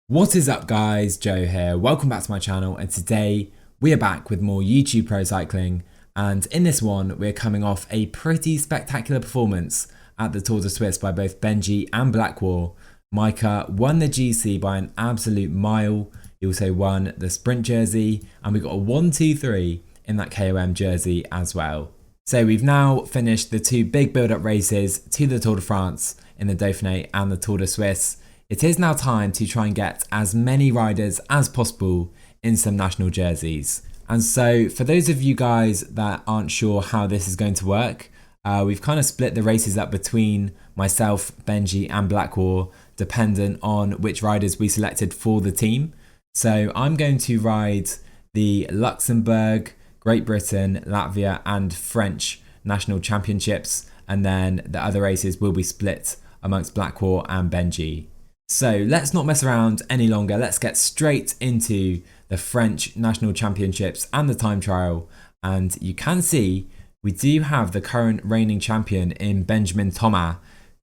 What is up guys, Joe here, welcome back to my channel, and today we are back with more YouTube Pro Cycling, and in this one we're coming off a pretty spectacular performance at the Tour de Suisse by both Benji and Blackwar. Micah won the GC by an absolute mile, he also won the sprint jersey, and we got a 1-2-3 in that KOM jersey as well. So we've now finished the two big build-up races to the Tour de France in the Dauphiné and the Tour de Suisse. It is now time to try and get as many riders as possible in some national jerseys. And so for those of you guys that aren't sure how this is going to work, we've kind of split the races up between myself, Benji and Blackwar, dependent on which riders we selected for the team. So I'm going to ride the Luxembourg, Great Britain, Latvia and French national championships, and then the other races will be split amongst Blackwar and Benji. So let's not mess around any longer, let's get straight into the French National Championships and the time trial. And you can see we do have the current reigning champion in Benjamin Thomas.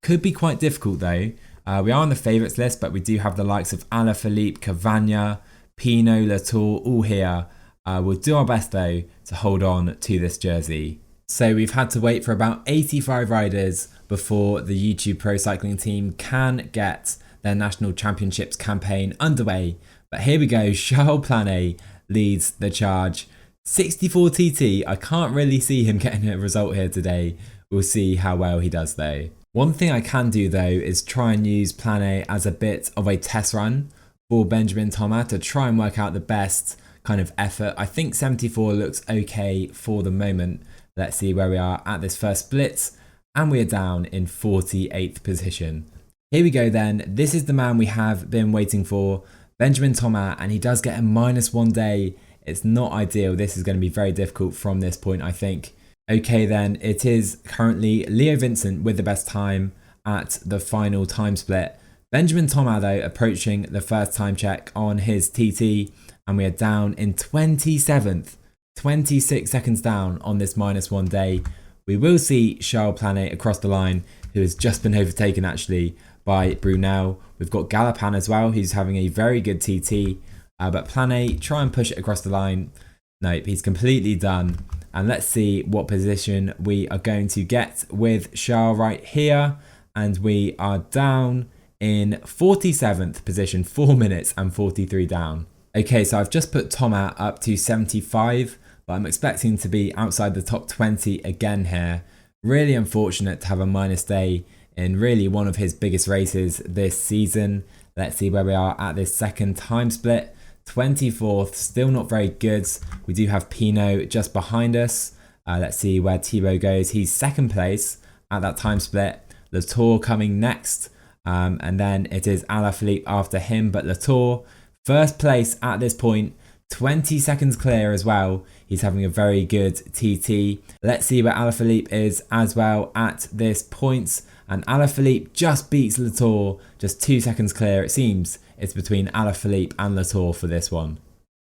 Could be quite difficult though. We are on the favourites list, but we do have the likes of Alaphilippe, Cavagna, Pinot, Latour all here. We'll do our best though to hold on to this jersey. So we've had to wait for about 85 riders before the YouTube Pro Cycling team can get their national championships campaign underway. But here we go, Charles Planet leads the charge. 64 TT, I can't really see him getting a result here today. We'll see how well he does though. One thing I can do though is try and use Planet as a bit of a test run for Benjamin Thomas to try and work out the best kind of effort. I think 74 looks okay for the moment. Let's see where we are at this first split, and we are down in 48th position. Here we go then, this is the man we have been waiting for, Benjamin Thomas, and he does get a -1 day. It's not ideal, this is going to be very difficult from this point I think. Okay then, it is currently Leo Vincent with the best time at the final time split. Benjamin Thomas though approaching the first time check on his TT, and we are down in 27th, 26 seconds down on this -1 day. We will see Charles Planet across the line, who has just been overtaken actually by Brunel. We've got Galopin as well, who's having a very good TT, but Planet try and push it across the line. Nope, he's completely done. And let's see what position we are going to get with Charles right here, and we are down in 47th position, 4 minutes and 43 down. Okay, so I've just put Thomas up to 75, but I'm expecting to be outside the top 20 again here. Really unfortunate to have a minus day in really one of his biggest races this season. Let's see where we are at this second time split. 24th, still not very good. We do have Pinot just behind us. Let's see where Thibaut goes. He's second place at that time split. Latour coming next, and then it is Alaphilippe after him, but Latour first place at this point, 20 seconds clear as well. He's having a very good TT. Let's see where Alaphilippe is as well at this point. And Alaphilippe just beats Latour, just 2 seconds clear. It seems it's between Alaphilippe and Latour for this one.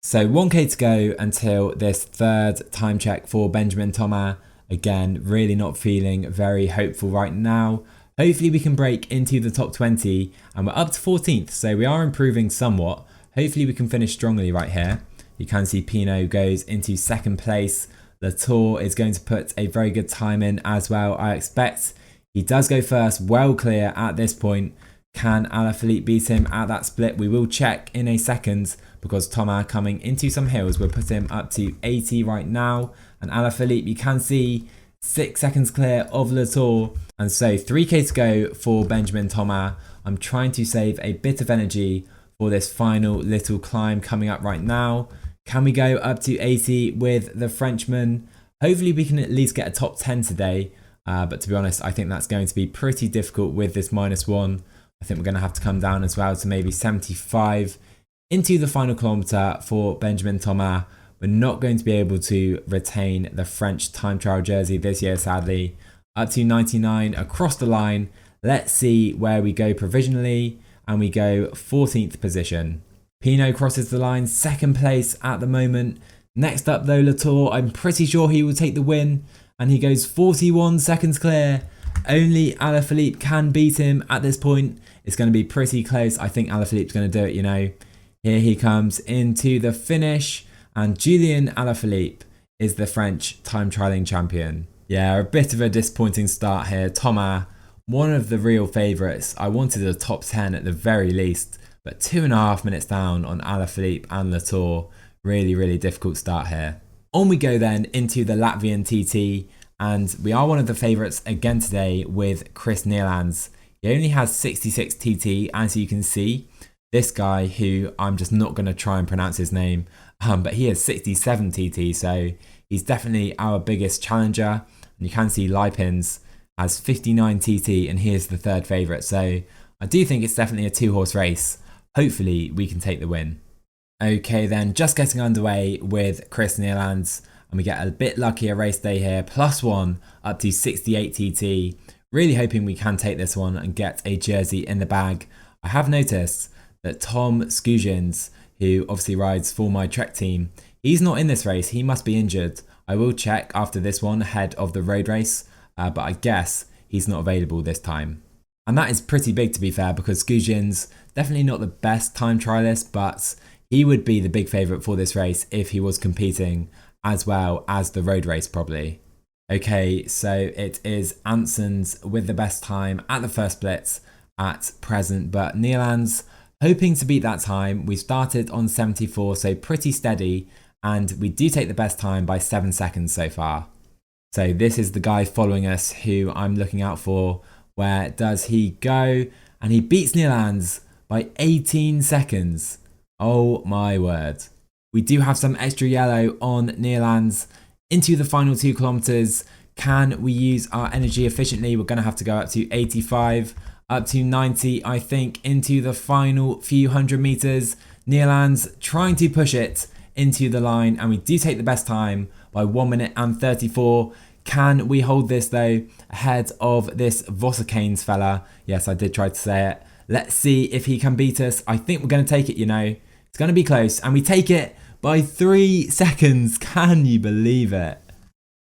So 1k to go until this third time check for Benjamin Thomas. Again, really not feeling very hopeful right now. Hopefully we can break into the top 20, and we're up to 14th, so we are improving somewhat. Hopefully we can finish strongly right here. You can see Pinot goes into second place. Latour is going to put a very good time in as well, I expect. He does go first, well clear at this point. Can Alaphilippe beat him at that split? We will check in a second, because Thomas coming into some hills will put him up to 80 right now. And Alaphilippe, you can see 6 seconds clear of Latour. And so 3k to go for Benjamin Thomas. I'm trying to save a bit of energy for this final little climb coming up right now. Can we go up to 80 with the Frenchman? Hopefully we can at least get a top 10 today. But to be honest, I think that's going to be pretty difficult with this -1. I think we're going to have to come down as well to maybe 75 into the final kilometre for Benjamin Thomas. We're not going to be able to retain the French time trial jersey this year, sadly. Up to 99 across the line. Let's see where we go provisionally, and we go 14th position. Pinot crosses the line, second place at the moment. Next up though, Latour, I'm pretty sure he will take the win, and he goes 41 seconds clear. Only Alaphilippe can beat him at this point. It's going to be pretty close. I think Alaphilippe's going to do it, you know. Here he comes into the finish, and Julien Alaphilippe is the French time trialing champion. Yeah, a bit of a disappointing start here. Thomas, one of the real favourites. I wanted a top 10 at the very least, but 2.5 minutes down on Alaphilippe and Latour. Really, really difficult start here. On we go then into the Latvian TT, and we are one of the favourites again today with Chris Nierlands. He only has 66 TT, as you can see. This guy, who I'm just not going to try and pronounce his name, but he has 67 TT, so he's definitely our biggest challenger. And you can see Lipins has 59 TT, and he is the third favourite. So I do think it's definitely a 2-horse race. Hopefully we can take the win. Okay then, just getting underway with Chris Nierlands, and we get a bit luckier race day here. +1 up to 68 TT. Really hoping we can take this one and get a jersey in the bag. I have noticed that Timmsoski, who obviously rides for my Trek team, he's not in this race. He must be injured. I will check after this one ahead of the road race, but I guess he's not available this time. And that is pretty big, to be fair, because Skujins definitely not the best time trialist, but he would be the big favourite for this race if he was competing as well as the road race probably. Okay, so it is Anson's with the best time at the first blitz at present, but Nierlands hoping to beat that time. We started on 74, so pretty steady, and we do take the best time by 7 seconds so far. So this is the guy following us who I'm looking out for. Where does he go? And he beats Nierlands by 18 seconds. Oh my word. We do have some extra yellow on Nierlands into the final 2 kilometers. Can we use our energy efficiently? We're going to have to go up to 85. Up to 90, I think, into the final few hundred meters. Nierlands trying to push it into the line, and we do take the best time by 1 minute and 34. Can we hold this though ahead of this Vossakanes fella? Yes, I did try to say it. Let's see if he can beat us. I think we're going to take it, you know. It's going to be close, and we take it by 3 seconds. Can you believe it?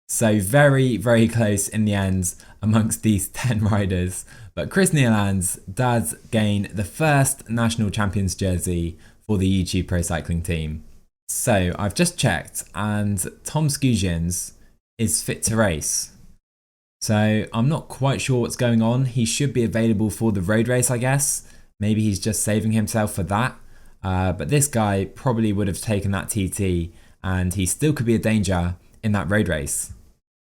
So very, very close in the end amongst these 10 riders. But Chris Nierlands does gain the first national champions jersey for the YouTube Pro Cycling team. So I've just checked, and Timmsoski is fit to race. So I'm not quite sure what's going on. He should be available for the road race, I guess. Maybe he's just saving himself for that. But this guy probably would have taken that TT, and he still could be a danger in that road race.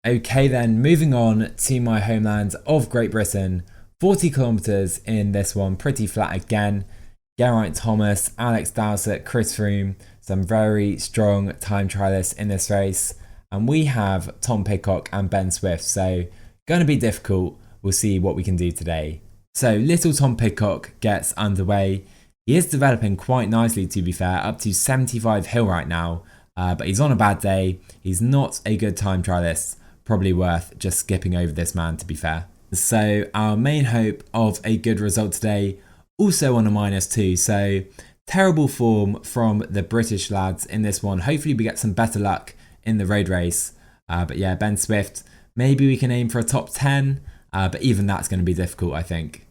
Okay then, moving on to my homeland of Great Britain. 40 kilometers in this one, pretty flat again. Geraint Thomas, Alex Dowsett, Chris Froome, some very strong time trialists in this race. And we have Tom Pidcock and Ben Swift, so going to be difficult. We'll see what we can do today. So little Tom Pidcock gets underway. He is developing quite nicely, to be fair, up to 75 hill right now, but he's on a bad day. He's not a good time trialist, probably worth just skipping over this man, to be fair. So our main hope of a good result today, also on a -2, so terrible form from the British lads in this one. Hopefully we get some better luck in the road race, but yeah, Ben Swift, maybe we can aim for a top 10, but even that's going to be difficult, I think.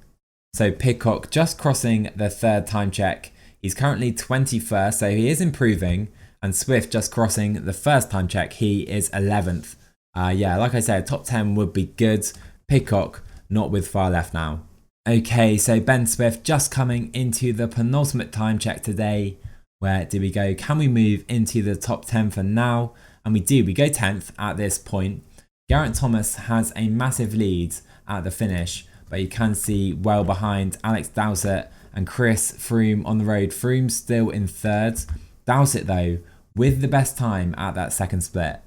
So Pidcock just crossing the 3rd time check. He's currently 21st, so he is improving, and Swift just crossing the 1st time check. He is 11th. Yeah, like I said, top 10 would be good. Pidcock not with far left now. Okay, so Ben Swift just coming into the penultimate time check today. Where do we go? Can we move into the top 10 for now? And we do. We go 10th at this point. Geraint Thomas has a massive lead at the finish, but you can see well behind Alex Dowsett and Chris Froome on the road. Froome still in 3rd. Dowsett though with the best time at that 2nd split.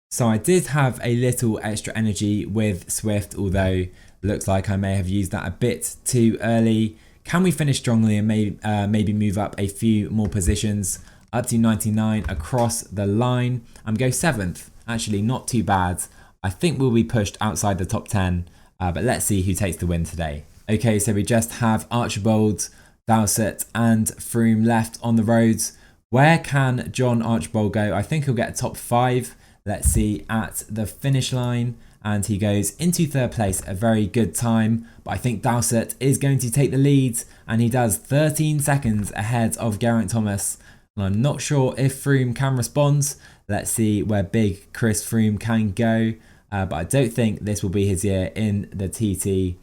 So I did have a little extra energy with Swift, although looks like I may have used that a bit too early. Can we finish strongly and maybe move up a few more positions? Up to 99 across the line and go 7th. Actually not too bad. I think we'll be pushed outside the top 10, but let's see who takes the win today. Okay, so we just have Archibald, Dowsett and Froome left on the roads. Where can John Archibald go? I think he'll get a top 5. Let's see at the finish line. and he goes into third place, a very good time. But I think Dowsett is going to take the lead, and he does 13 seconds ahead of Geraint Thomas. And I'm not sure if Froome can respond. Let's see where big Chris Froome can go. But I don't think this will be his year in the TT.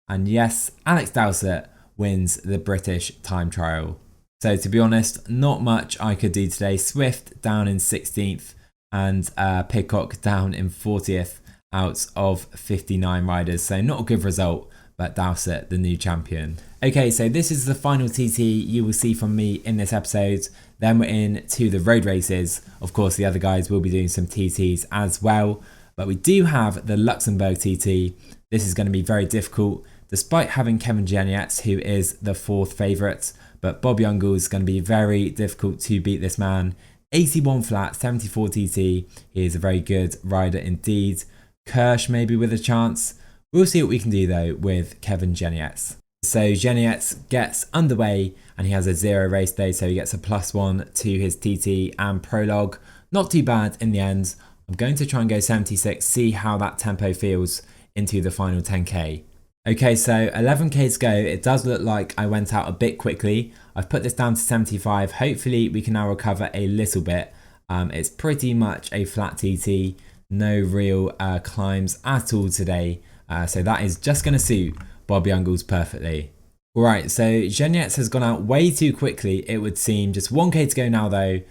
And yes, Alex Dowsett wins the British time trial. So to be honest, not much I could do today. Swift down in 16th and Pidcock down in 40th out of 59 riders. So not a good result, but Dowsett the new champion. Okay, so this is the final TT you will see from me in this episode. Then we're into the road races. Of course, the other guys will be doing some TTs as well. But we do have the Luxembourg TT. This is going to be very difficult, despite having Kevin Genietz, who is the 4th favourite. But Bob Jungel is going to be very difficult to beat this man. 81 flat, 74 TT. He is a very good rider indeed. Kirsch maybe with a chance. We'll see what we can do though with Kevin Genietz. So Genietz gets underway and he has a 0 race day, so he gets a +1 to his TT and prologue. Not too bad in the end. I'm going to try and go 76, see how that tempo feels into the final 10k. Okay, so 11k to go. It does look like I went out a bit quickly. I've put this down to 75. Hopefully we can now recover a little bit. It's pretty much a flat TT. No real climbs at all today. So that is just going to suit Bob Jungels perfectly. Alright, so Genietz has gone out way too quickly, it would seem. Just 1k to go now though.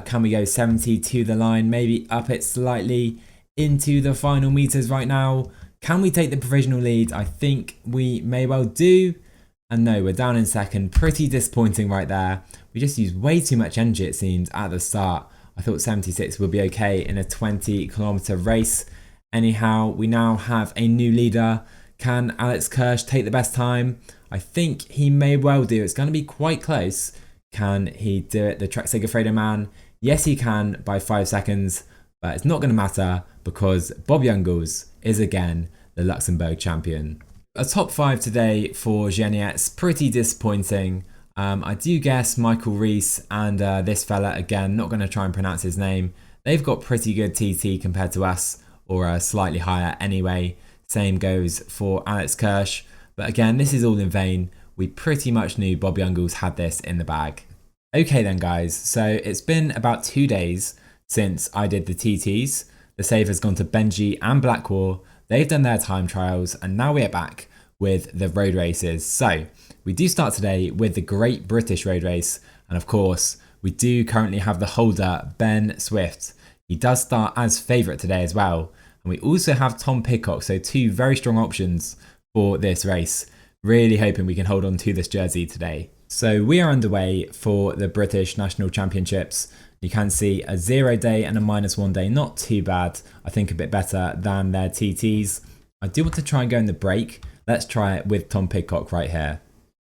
Can we go 70 to the line? Maybe up it slightly into the final meters right now. Can we take the provisional lead? I think we may well do. And no, we're down in second. Pretty disappointing right there. We just used way too much energy, it seems, at the start. I thought 76 would be okay in a 20-kilometer race. Anyhow, we now have a new leader. Can Alex Kirsch take the best time? I think he may well do. It's going to be quite close. Can he do it? The Trek Segafredo man? Yes, he can by 5 seconds. But it's not going to matter because Bob Jungels is again the Luxembourg champion. A top 5 today for Genietz. Pretty disappointing. I do guess Michael Rees and this fella, again, not going to try and pronounce his name. They've got pretty good TT compared to us, or slightly higher anyway. Same goes for Alex Kirsch. But again, this is all in vain. We pretty much knew Bob Jungels had this in the bag. Okay then guys, so it's been about 2 days since I did the TTs. The save has gone to Benji and Blackwar. They've done their time trials and now we're back with the road races. So we do start today with the Great British Road Race. And of course, we do currently have the holder, Ben Swift. He does start as favourite today as well. And we also have Tom Pidcock, so 2 very strong options for this race. Really hoping we can hold on to this jersey today. So we are underway for the British National Championships. You can see a 0 day and a -1 day, not too bad. I think a bit better than their TTs. I do want to try and go in the break. Let's try it with Tom Pidcock right here.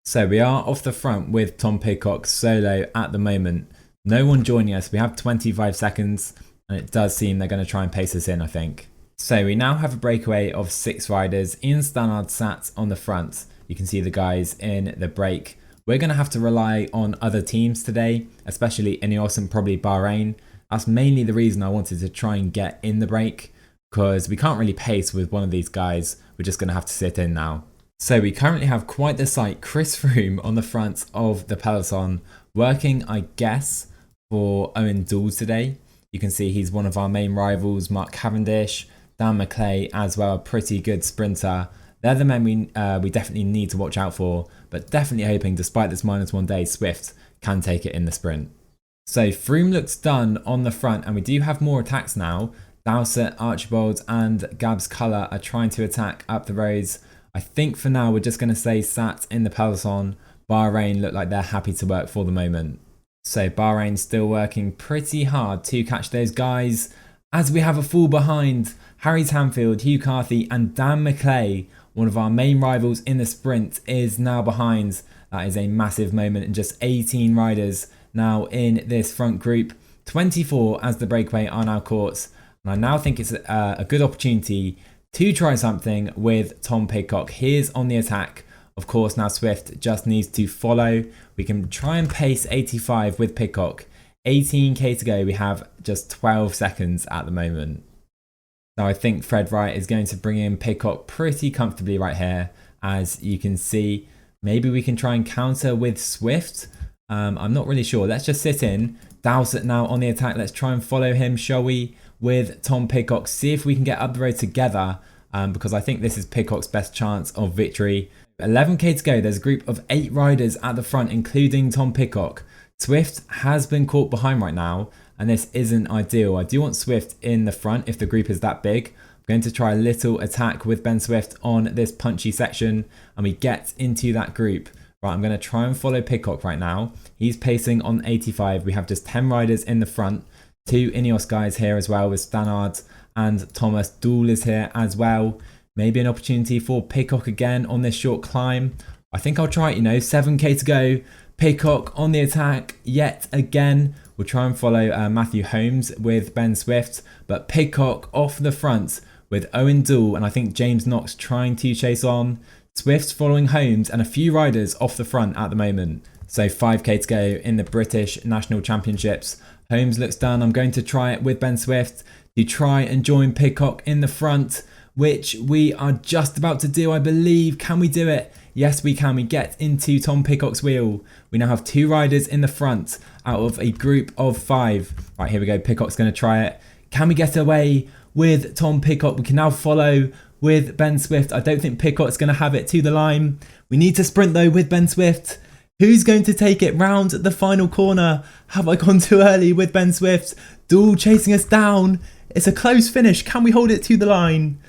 So we are off the front with Tom Pidcock solo at the moment. No one joining us. We have 25 seconds and it does seem they're going to try and pace us in, I think. So we now have a breakaway of 6 riders. Ian Stannard sat on the front. You can see the guys in the break. We're going to have to rely on other teams today, especially Ineos and probably Bahrain. That's mainly the reason I wanted to try and get in the break, because we can't really pace with one of these guys. We're just going to have to sit in now. So we currently have quite the sight. Chris Froome on the front of the peloton, working, I guess, for Owen Doull today. You can see he's one of our main rivals, Mark Cavendish, Dan McClay as well, a pretty good sprinter. They're the men we definitely need to watch out for, but definitely hoping, despite this -1 day, Swift can take it in the sprint. So Froome looks done on the front, and we do have more attacks now. Dowsett, Archibald and Gabs Colour are trying to attack up the roads. I think for now we're just going to stay sat in the peloton. Bahrain look like they're happy to work for the moment. So Bahrain still working pretty hard to catch those guys, as we have a fall behind. Harry Tanfield, Hugh Carthy and Dan McClay, one of our main rivals in the sprint, is now behind. That is a massive moment, and just 18 riders now in this front group. 24 as the breakaway are now caught. And I now think it's a good opportunity to try something with Tom Pidcock. Here's on the attack. Of course, now Swift just needs to follow. We can try and pace 85 with Pidcock. 18k to go. We have just 12 seconds at the moment. Now I think Fred Wright is going to bring in Peacock pretty comfortably right here. As you can see, maybe we can try and counter with Swift. I'm not really sure. Let's just sit in. Dowsett now on the attack. Let's try and follow him, shall we, with Tom Peacock. See if we can get up the road together, because I think this is Peacock's best chance of victory. 11k to go. There's a group of 8 riders at the front, including Tom Peacock. Swift has been caught behind right now, and this isn't ideal. I do want Swift in the front if the group is that big. I'm going to try a little attack with Ben Swift on this punchy section, and we get into that group. Right, I'm going to try and follow Peacock right now. He's pacing on 85. We have just 10 riders in the front. 2 Ineos guys here as well with Stannard and Thomas. Dool is here as well. Maybe an opportunity for Peacock again on this short climb. I think I'll try it, 7k to go. Peacock on the attack yet again. We'll try and follow Matthew Holmes with Ben Swift, but Peacock off the front with Owen Dool, and I think James Knox trying to chase on. Swift's following Holmes and a few riders off the front at the moment. So 5k to go in the British National Championships. Holmes looks done. I'm going to try it with Ben Swift to try and join Peacock in the front, which we are just about to do, I believe. Can we do it? Yes, we can. We get into Tom Peacock's wheel. We now have 2 riders in the front out of a group of 5. Right, here we go. Peacock's going to try it. Can we get away with Tom Peacock? We can now follow with Ben Swift. I don't think Peacock's going to have it to the line. We need to sprint though with Ben Swift. Who's going to take it round the final corner? Have I gone too early with Ben Swift? Dool chasing us down. It's a close finish. Can we hold it to the line?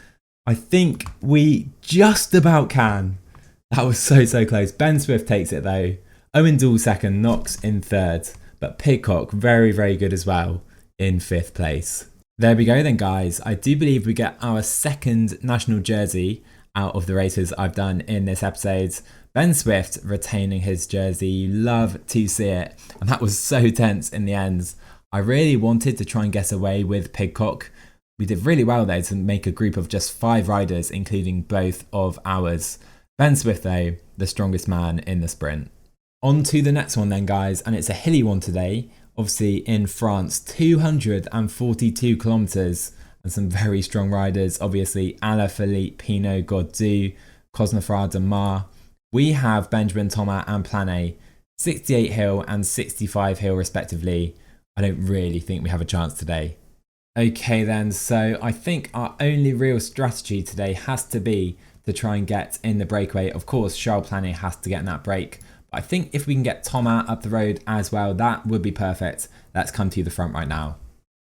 I think we just about can. That was so close. Ben Swift takes it though. Owen Dool second, Knox in third. But Peacock very good as well in 5th place. There we go then, guys. I do believe we get our 2nd national jersey out of the races I've done in this episode. Ben Swift retaining his jersey. You love to see it. And that was so tense in the end. I really wanted to try and get away with Peacock. We did really well though to make a group of just 5 riders, including both of ours. Ben Swift though, the strongest man in the sprint. On to the next one then, guys, and it's a hilly one today. Obviously in France, 242 kilometers and some very strong riders. Obviously Alaphilippe, Pinot, Gaudu, Cosnefroid and Mar. We have Benjamin Thomas and Planet, 68 hill and 65 hill respectively. I don't really think we have a chance today. Okay then, so I think our only real strategy today has to be to try and get in the breakaway. Of course, Charles Planet has to get in that break. I think if we can get Thomas up the road as well, that would be perfect. Let's come to the front right now.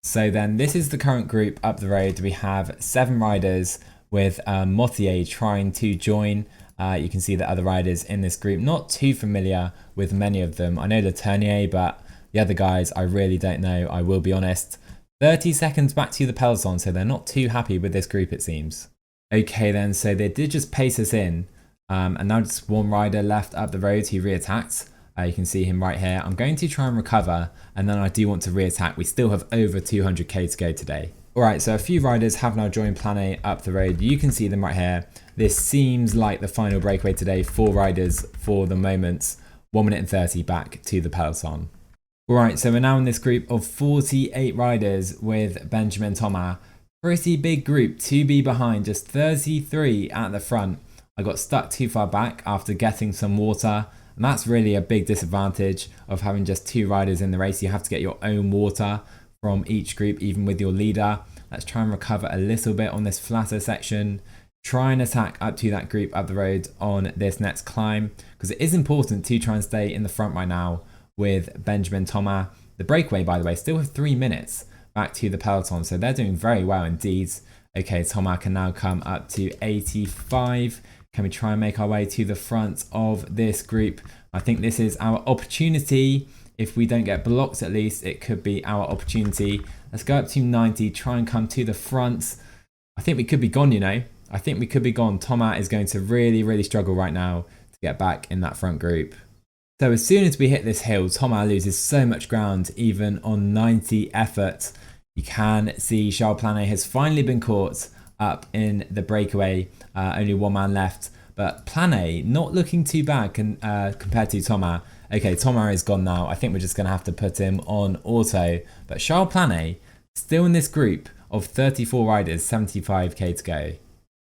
So then this is the current group up the road. We have 7 riders with Mottier trying to join. You can see the other riders in this group. Not too familiar with many of them. I know Le Tournier, but the other guys I really don't know, I will be honest. 30 seconds back to the peloton, so they're not too happy with this group it seems. Okay then, so they did just pace us in. And now just 1 rider left up the road who re-attacked. You can see him right here. I'm going to try and recover, and then I do want to re-attack. We still have over 200k to go today. Alright, so a few riders have now joined Planet up the road. You can see them right here. This seems like the final breakaway today. 4 riders for the moment. 1 minute and 30 back to the peloton. Alright, so we're now in this group of 48 riders with Benjamin Thomas. Pretty big group to be behind, just 33 at the front. I got stuck too far back after getting some water, and that's really a big disadvantage of having just 2 riders in the race. You have to get your own water from each group, even with your leader. Let's try and recover a little bit on this flatter section. Try and attack up to that group up the road on this next climb, because it is important to try and stay in the front right now with Benjamin Thomas. The breakaway, by the way, still have 3 minutes back to the peloton, so they're doing very well indeed. Okay, Thomas can now come up to 85. Can we try and make our way to the front of this group? I think this is our opportunity. If we don't get blocked at least, it could be our opportunity. Let's go up to 90, try and come to the front. I think we could be gone, I think we could be gone. Thomas is going to really struggle right now to get back in that front group. So as soon as we hit this hill, Thomas loses so much ground, even on 90 effort. You can see Charles Planet has finally been caught up in the breakaway. Only 1 man left, but Planet not looking too bad compared to Thomas. Okay, Thomas is gone now. I think we're just going to have to put him on auto, but Charles Planet still in this group of 34 riders, 75k to go.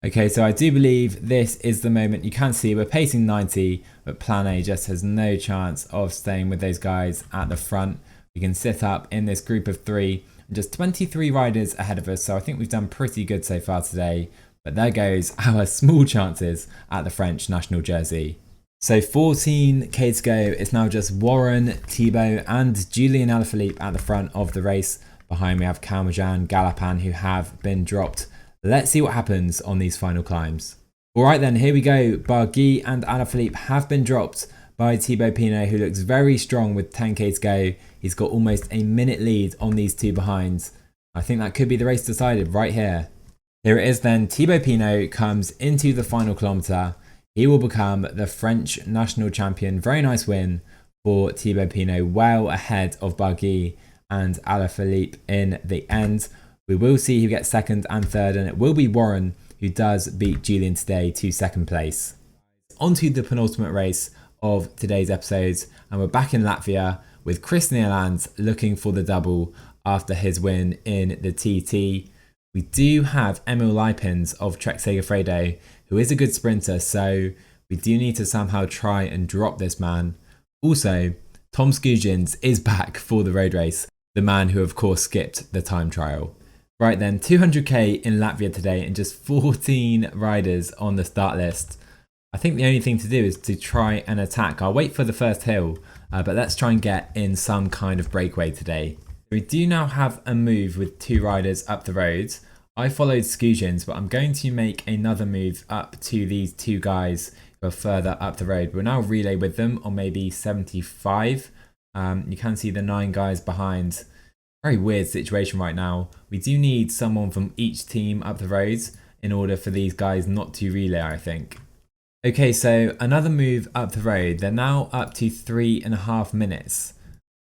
Okay, so I do believe this is the moment. You can see we're pacing 90, but Plan A just has no chance of staying with those guys at the front. We can sit up in this group of 3, and just 23 riders ahead of us, so I think we've done pretty good so far today. But there goes our small chances at the French national jersey. So 14k to go. It's now just Warren, Thibaut and Julian Alaphilippe at the front of the race. Behind we have Kalmajan, Galapan, who have been dropped. Let's see what happens on these final climbs. Alright then, here we go. Barguil and Alaphilippe have been dropped by Thibaut Pinot, who looks very strong with 10k to go. He's got almost a minute lead on these two behinds. I think that could be the race decided right here. Here it is then. Thibaut Pinot comes into the final kilometre. He will become the French national champion. Very nice win for Thibaut Pinot, well ahead of Barguil and Alaphilippe in the end. We will see who gets second and third, and it will be Warren who does beat Julian today to second place. On to the penultimate race of today's episodes, and we're back in Latvia with Chris Nierlands looking for the double after his win in the TT. We do have Emil Lipins of Trek Segafredo, who is a good sprinter, so we do need to somehow try and drop this man. Also, Tom Skujins is back for the road race, the man who of course skipped the time trial. Right then, 200k in Latvia today and just 14 riders on the start list. I think the only thing to do is to try and attack. I'll wait for the first hill, but let's try and get in some kind of breakaway today. We do now have a move with 2 riders up the road. I followed Skujins, but I'm going to make another move up to these 2 guys who are further up the road. We'll now relay with them on maybe 75. You can see the 9 guys behind. Very weird situation right now. We do need someone from each team up the road in order for these guys not to relay, I think. Okay, so another move up the road. They're now up to 3.5 minutes,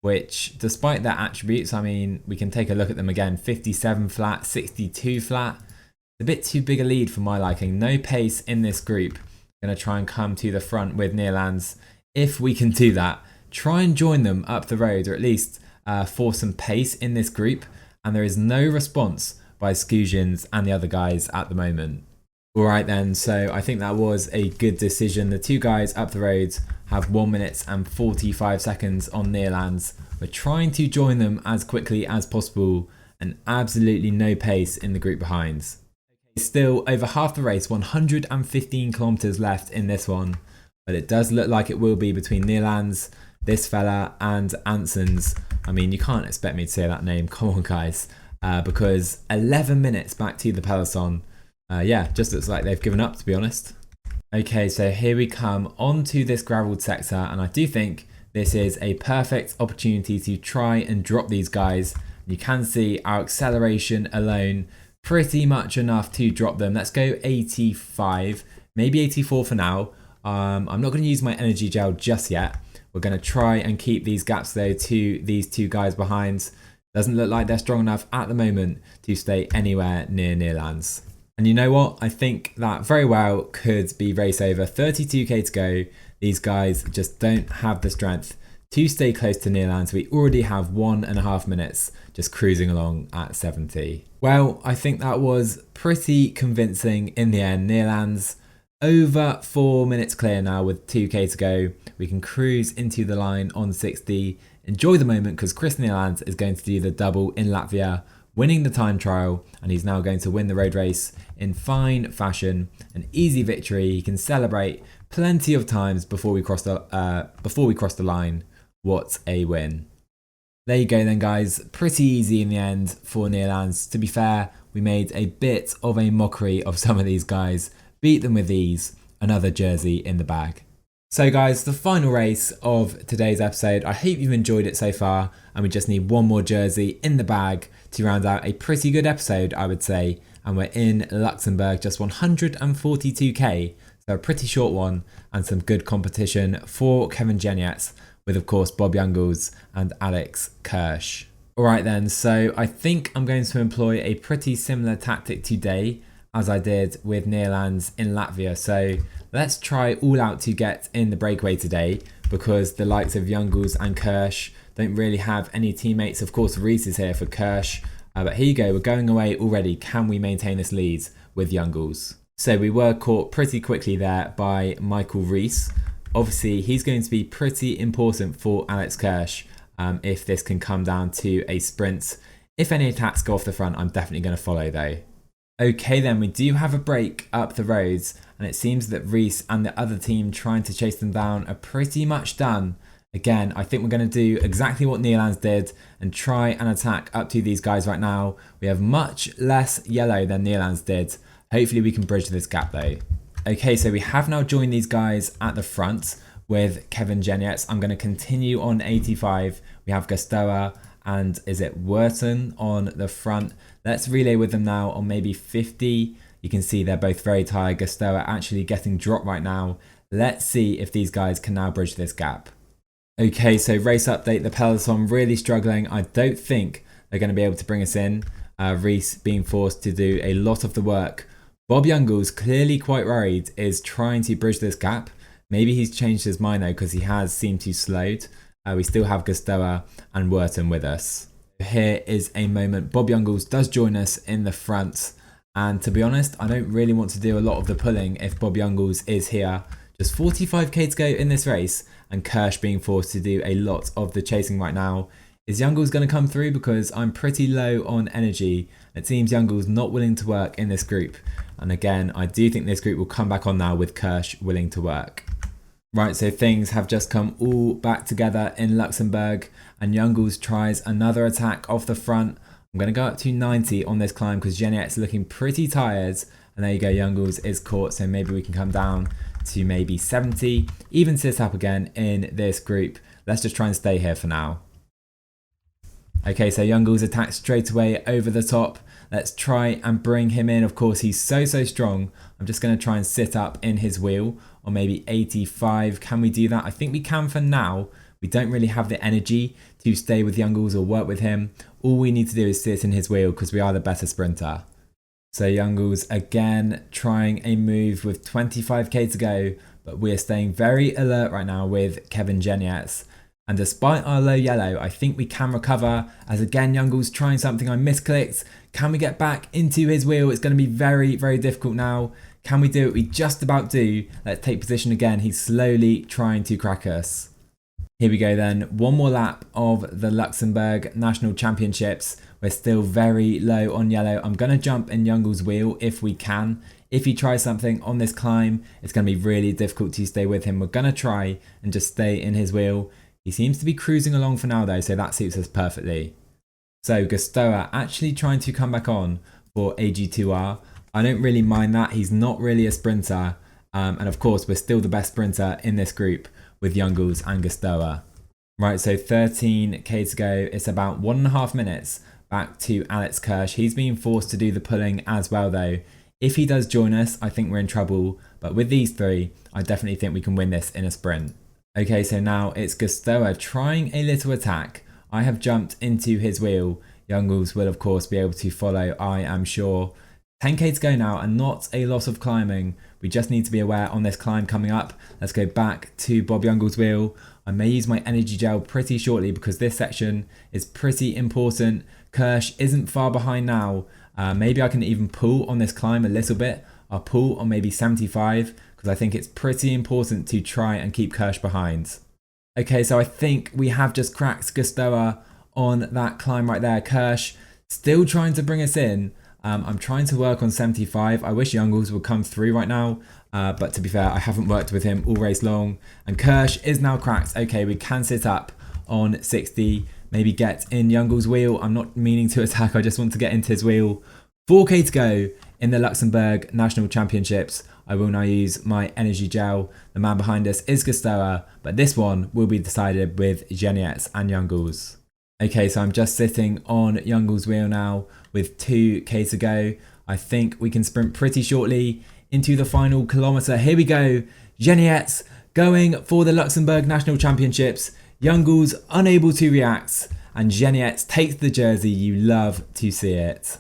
which despite their attributes, I mean, we can take a look at them again. 57 flat, 62 flat. A bit too big a lead for my liking. No pace in this group. Going to try and come to the front with Nierlands. If we can do that, try and join them up the road, or at least for some pace in this group, and there is no response by Skujins and the other guys at the moment. Alright then, so I think that was a good decision. The 2 guys up the road have 1 minute and 45 seconds on Nierlands. We're trying to join them as quickly as possible, and absolutely no pace in the group behind. Still over half the race, 115 kilometers left in this one, but it does look like it will be between Nierlands, this fella and Ansons. I mean, you can't expect me to say that name, come on guys, because 11 minutes back to the peloton. Yeah, just looks like they've given up, to be honest. Okay, so here we come onto this gravelled sector, and I do think this is a perfect opportunity to try and drop these guys. You can see our acceleration alone, pretty much enough to drop them. Let's go 85, maybe 84 for now. I'm not going to use my energy gel just yet. We're going to try and keep these gaps though to these 2 guys behind. Doesn't look like they're strong enough at the moment to stay anywhere near Nierlands. And you know what? I think that very well could be race over. 32k to go. These guys just don't have the strength to stay close to Nierlands. We already have 1.5 minutes just cruising along at 70. Well, I think that was pretty convincing in the end. Nierlands over 4 minutes clear now with 2k to go. We can cruise into the line on 60. Enjoy the moment because Chris Nierlands is going to do the double in Latvia, winning the time trial, and he's now going to win the road race in fine fashion. An easy victory. He can celebrate plenty of times before we cross the line. What a win. There you go then guys, pretty easy in the end for Nierlands. To be fair, we made a bit of a mockery of some of these guys, beat them with ease, another jersey in the bag. So guys, the final race of today's episode. I hope you've enjoyed it so far, and we just need one more jersey in the bag to round out a pretty good episode, I would say. And we're in Luxembourg, just 142k, so a pretty short one, and some good competition for Kevin Genietz, with of course Bob Jungels and Alex Kirsch. Alright then, so I think I'm going to employ a pretty similar tactic today as I did with Nierlands in Latvia. So let's try all out to get in the breakaway today, because the likes of Jungels and Kirsch don't really have any teammates. Of course Reese is here for Kirsch. But here you go, we're going away already. Can we maintain this lead with JUNGELs? So we were caught pretty quickly there by Michael Reese. Obviously, he's going to be pretty important for Alex Kirsch if this can come down to a sprint. If any attacks go off the front, I'm definitely going to follow though. Okay then, we do have a break up the roads, and it seems that Reese and the other team trying to chase them down are pretty much done. Again, I think we're going to do exactly what Nylon did and try and attack up to these guys right now. We have much less yellow than Nylon did. Hopefully we can bridge this gap though. Okay, so we have now joined these guys at the front with Kevin Genietz. I'm going to continue on 85. We have Gustoa and is it Wharton on the front. Let's relay with them now on maybe 50. You can see they're both very tired. Gustoa actually getting dropped right now. Let's see if these guys can now bridge this gap. Okay, so race update, the peloton really struggling. I don't think they're going to be able to bring us in. Reese being forced to do a lot of the work. Bob Youngles, clearly quite worried, is trying to bridge this gap. Maybe he's changed his mind though, because he has seemed to slowed. We still have Gustoa and Wharton with us. Here is a moment. Bob Youngles does join us in the front. And to be honest, I don't really want to do a lot of the pulling if Bob Youngles is here. Just 45k to go in this race, and Kirsch being forced to do a lot of the chasing right now. Is Youngles going to come through? Because I'm pretty low on energy. It seems Youngles not willing to work in this group. And again, I do think this group will come back on now with Kirsch willing to work. Right, so things have just come all back together in Luxembourg, and Youngles tries another attack off the front. I'm going to go up to 90 on this climb because Geniet's looking pretty tired. And there you go, Youngles is caught, so maybe we can come down to maybe 70, even sit up again in this group. Let's just try and stay here for now. Okay, so Youngles attacks straight away over the top. Let's try and bring him in. Of course, he's so strong. I'm just going to try and sit up in his wheel, or maybe 85. Can we do that? I think we can for now. We don't really have the energy to stay with Youngles or work with him. All we need to do is sit in his wheel because we are the better sprinter. So Youngles again trying a move with 25k to go, but we are staying very alert right now with Kevin Genietz. And despite our low yellow, I think we can recover, as again Youngles trying something. I misclicked. Can we get back into his wheel? It's going to be very difficult now. Can we do it? We just about do. Let's take position again. He's slowly trying to crack us. Here we go then. One more lap of the Luxembourg National Championships. We're still very low on yellow. I'm going to jump in Youngles' wheel if we can. If he tries something on this climb, it's going to be really difficult to stay with him. We're going to try and just stay in his wheel. He seems to be cruising along for now though, so that suits us perfectly. So Gustoa actually trying to come back on for AG2R. I don't really mind that. He's not really a sprinter. And of course, we're still the best sprinter in this group with Youngles and Gustoa. Right, so 13k to go. It's about 1.5 minutes back to Alex Kirsch. He's being forced to do the pulling as well though. If he does join us, I think we're in trouble. But with these three, I definitely think we can win this in a sprint. Okay, so now it's Gustoa trying a little attack. I have jumped into his wheel. Youngles will of course be able to follow, I am sure. 10k to go now and not a lot of climbing. We just need to be aware on this climb coming up. Let's go back to Bob Youngles' wheel. I may use my energy gel pretty shortly because this section is pretty important. Kirsch isn't far behind now. Maybe I can even pull on this climb a little bit. I'll pull on maybe 75 because I think it's pretty important to try and keep Kirsch behind. Okay, so I think we have just cracked Gustoa on that climb right there. Kirsch still trying to bring us in. I'm trying to work on 75. I wish Youngles would come through right now. But to be fair, I haven't worked with him all race long. And Kirsch is now cracked. Okay, we can sit up on 60. Maybe get in Youngles' wheel. I'm not meaning to attack. I just want to get into his wheel. 4k to go in the Luxembourg National Championships. I will now use my energy gel. The man behind us is Gustoa, but this one will be decided with Genietz and Youngles. Okay, so I'm just sitting on Youngles' wheel now with 2k to go. I think we can sprint pretty shortly into the final kilometre. Here we go. Genietz going for the Luxembourg National Championships. Youngles unable to react, and Genietz takes the jersey. You love to see it.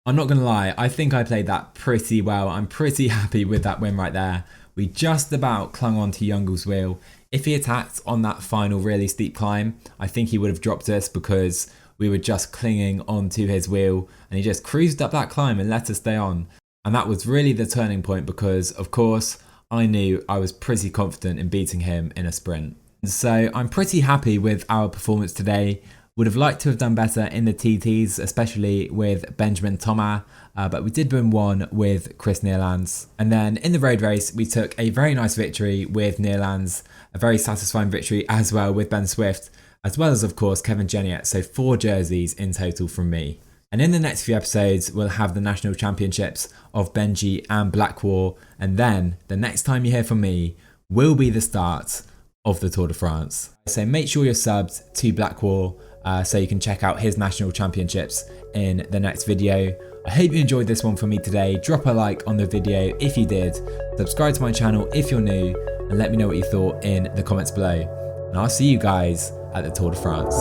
I'm not going to lie, I think I played that pretty well. I'm pretty happy with that win right there. We just about clung on to Youngles' wheel. If he attacked on that final really steep climb, I think he would have dropped us because we were just clinging onto his wheel, and he just cruised up that climb and let us stay on. And that was really the turning point because, of course, I knew I was pretty confident in beating him in a sprint. So I'm pretty happy with our performance today. Would have liked to have done better in the TTs, especially with Benjamin Thomas, but we did win one with Chris Neerlands. And then in the road race, we took a very nice victory with Neerlands, a very satisfying victory as well with Ben Swift, as well as, of course, Kevin Geniet. So 4 jerseys in total from me. And in the next few episodes, we'll have the national championships of Benji and Blackwar. And then the next time you hear from me will be the start of the Tour de France. So make sure you're subbed to Blackwar so you can check out his national championships in the next video. I hope you enjoyed this one from me today. Drop a like on the video if you did. Subscribe to my channel if you're new, and let me know what you thought in the comments below. And I'll see you guys at the Tour de France.